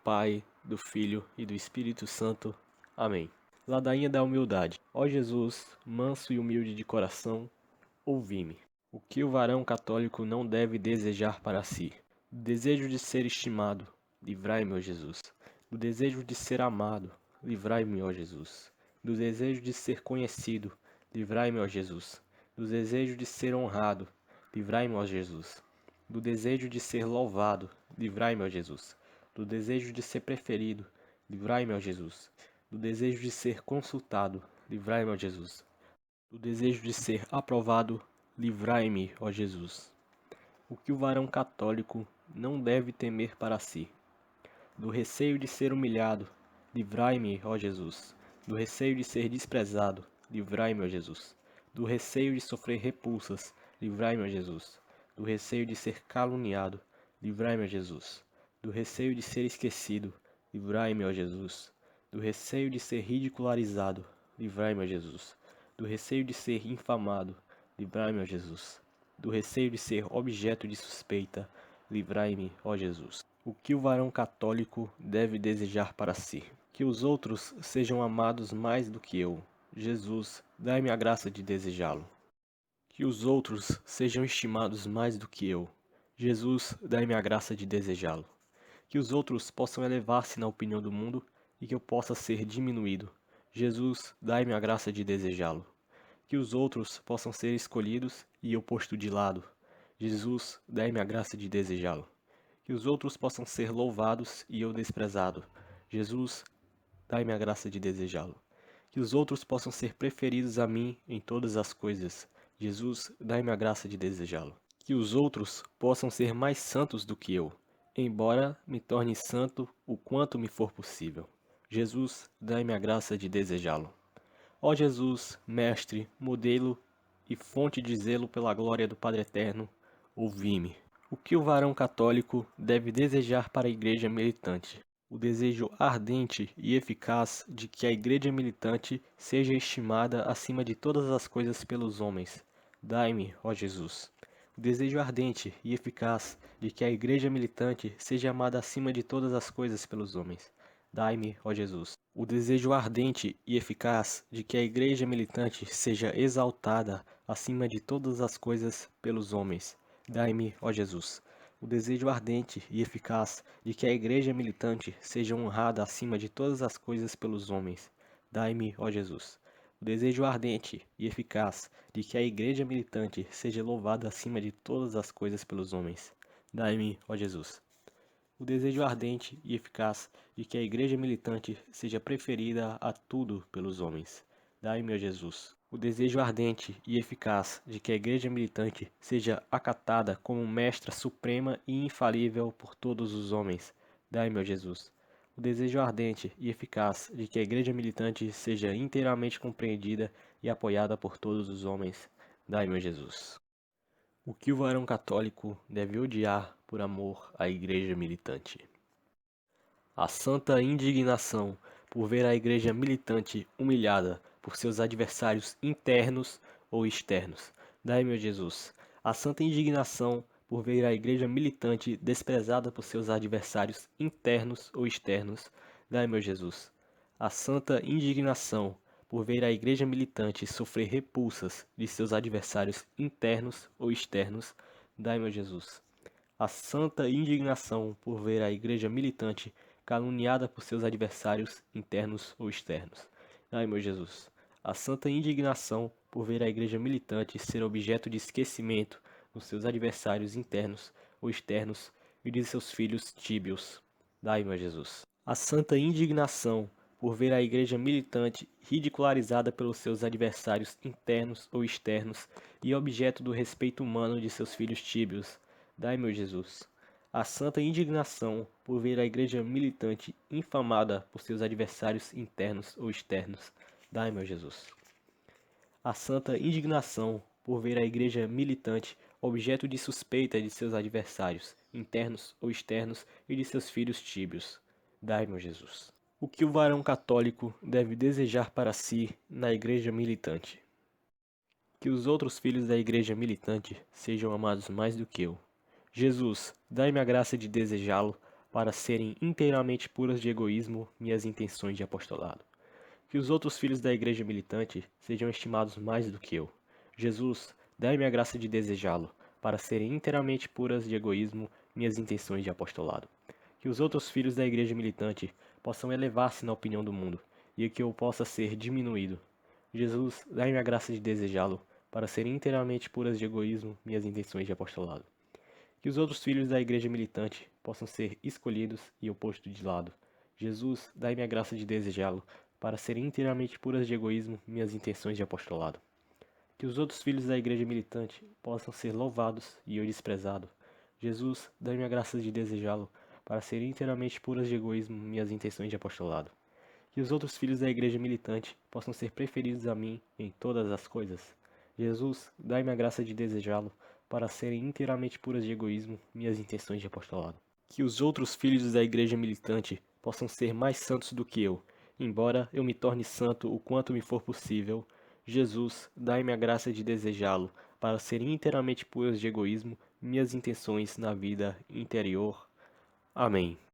Pai, do Filho e do Espírito Santo. Amém. Ladainha da humildade. Ó Jesus, manso e humilde de coração, ouvi-me. O que o varão católico não deve desejar para si? Do desejo de ser estimado, livrai-me, ó Jesus. Do desejo de ser amado, livrai-me, ó Jesus. Do desejo de ser conhecido, livrai-me, ó Jesus. Do desejo de ser honrado, livrai-me, ó Jesus. Do desejo de ser louvado, livrai-me, ó Jesus. Do desejo de ser preferido, livrai-me, ó Jesus. Do desejo de ser consultado, livrai-me, ó Jesus. Do desejo de ser aprovado, livrai-me, ó Jesus. O que o varão católico não deve temer para si? Do receio de ser humilhado, livrai-me, ó Jesus. Do receio de ser desprezado, livrai-me, ó Jesus. Do receio de sofrer repulsas, livrai-me, ó Jesus. Do receio de ser caluniado, livrai-me, ó Jesus. Do receio de ser esquecido, livrai-me, ó Jesus. Do receio de ser ridicularizado, livrai-me, ó Jesus. Do receio de ser infamado, livrai-me, ó Jesus. Do receio de ser objeto de suspeita, livrai-me, ó Jesus. O que o varão católico deve desejar para si? Que os outros sejam amados mais do que eu. Jesus, dai-me a graça de desejá-lo. Que os outros sejam estimados mais do que eu. Jesus, dai-me a graça de desejá-lo. Que os outros possam elevar-se na opinião do mundo e que eu possa ser diminuído. Jesus, dai-me a graça de desejá-lo. Que os outros possam ser escolhidos e eu posto de lado. Jesus, dai-me a graça de desejá-lo. Que os outros possam ser louvados e eu desprezado. Jesus, dai-me a graça de desejá-lo. Que os outros possam ser preferidos a mim em todas as coisas. Jesus, dai-me a graça de desejá-lo. Que os outros possam ser mais santos do que eu, embora me torne santo o quanto me for possível. Jesus, dai-me a graça de desejá-lo. Ó Jesus, Mestre, modelo e fonte de zelo pela glória do Padre Eterno, ouvi-me. O que o varão católico deve desejar para a igreja militante? O desejo ardente e eficaz de que a igreja militante seja estimada acima de todas as coisas pelos homens. Dai-me, ó Jesus. O desejo ardente e eficaz de que a igreja militante seja amada acima de todas as coisas pelos homens. Dai-me, ó Jesus. O desejo ardente e eficaz de que a igreja militante seja exaltada acima de todas as coisas pelos homens. Dai-me, ó Jesus, o desejo ardente e eficaz de que a igreja militante seja honrada acima de todas as coisas pelos homens. Dai-me, ó Jesus, o desejo ardente e eficaz de que a igreja militante seja louvada acima de todas as coisas pelos homens. Dai-me, ó Jesus, o desejo ardente e eficaz de que a igreja militante seja preferida a tudo pelos homens. Dai-me, ó Jesus, o desejo ardente e eficaz de que a igreja militante seja acatada como mestra suprema e infalível por todos os homens. Dai-me, ó Jesus, o desejo ardente e eficaz de que a igreja militante seja inteiramente compreendida e apoiada por todos os homens. Dai-me, ó Jesus. O que o varão católico deve odiar por amor à igreja militante? A santa indignação por ver a igreja militante humilhada por seus adversários internos ou externos. Dai-me, ó Jesus, a santa indignação por ver a igreja militante desprezada por seus adversários internos ou externos. Dai-me, ó Jesus, a santa indignação por ver a igreja militante sofrer repulsas de seus adversários internos ou externos. Dai-me, ó Jesus, a santa indignação por ver a igreja militante caluniada por seus adversários internos ou externos. Ai, meu Jesus, a santa indignação por ver a igreja militante ser objeto de esquecimento dos seus adversários internos ou externos e de seus filhos tíbios. Dai, meu Jesus, a santa indignação por ver a igreja militante ridicularizada pelos seus adversários internos ou externos e objeto do respeito humano de seus filhos tíbios. Dai, meu Jesus, a santa indignação por ver a igreja militante infamada por seus adversários internos ou externos. Dai, meu Jesus, a santa indignação por ver a igreja militante objeto de suspeita de seus adversários internos ou externos e de seus filhos tíbios. Dai, meu Jesus. O que o varão católico deve desejar para si na igreja militante? Que os outros filhos da igreja militante sejam amados mais do que eu. Jesus, dai-me a graça de desejá-lo para serem inteiramente puras de egoísmo minhas intenções de apostolado. Que os outros filhos da igreja militante sejam estimados mais do que eu. Jesus, dai-me a graça de desejá-lo, para serem inteiramente puras de egoísmo minhas intenções de apostolado. Que os outros filhos da igreja militante possam elevar-se na opinião do mundo, e que eu possa ser diminuído. Jesus, dai-me a graça de desejá-lo, para serem inteiramente puras de egoísmo minhas intenções de apostolado. Que os outros filhos da igreja militante possam ser escolhidos e eu posto de lado. Jesus, dai-me a graça de desejá-lo, para serem inteiramente puras de egoísmo minhas intenções de apostolado. Que os outros filhos da igreja militante possam ser louvados e eu desprezado. Jesus, dai-me a graça de desejá-lo, para serem inteiramente puras de egoísmo minhas intenções de apostolado. Que os outros filhos da igreja militante possam ser preferidos a mim em todas as coisas. Jesus, dai-me a graça de desejá-lo, para serem inteiramente puras de egoísmo minhas intenções de apostolado. Que os outros filhos da igreja militante possam ser mais santos do que eu, embora eu me torne santo o quanto me for possível. Jesus, dai-me a graça de desejá-lo, para serem inteiramente puras de egoísmo minhas intenções na vida interior. Amém.